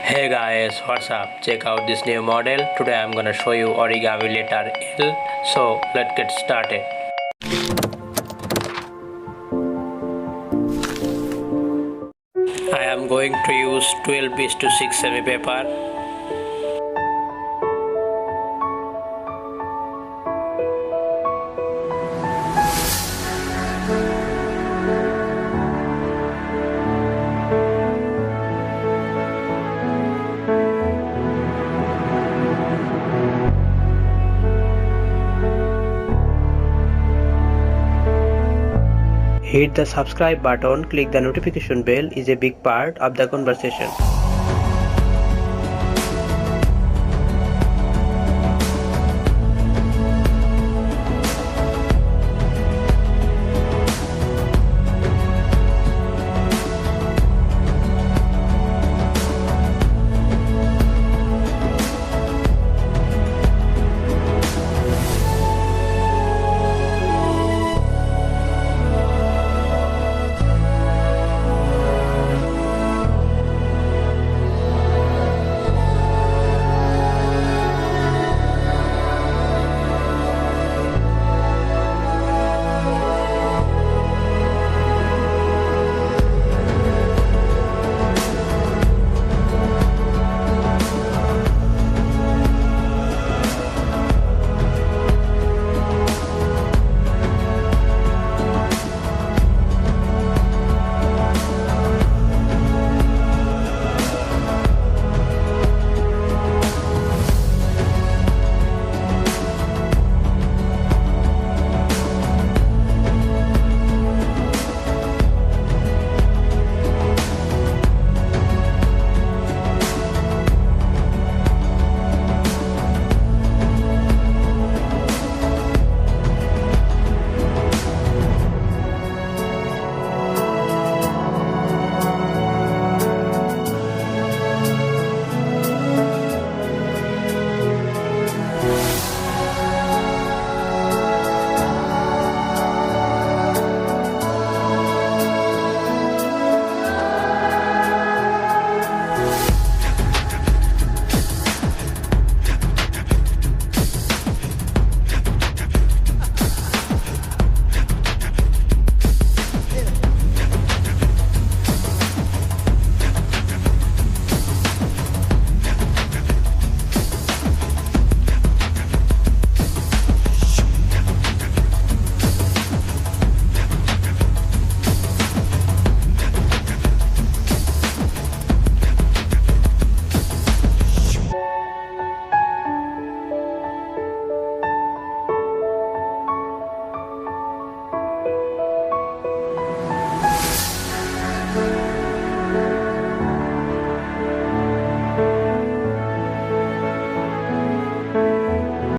Hey guys, what's up? Check out this new model. Today I'm gonna show you origami letter L. So let's get started. I am going to use 12:6 semi paper. Hit the subscribe button, click the notification bell is a big part of the conversation.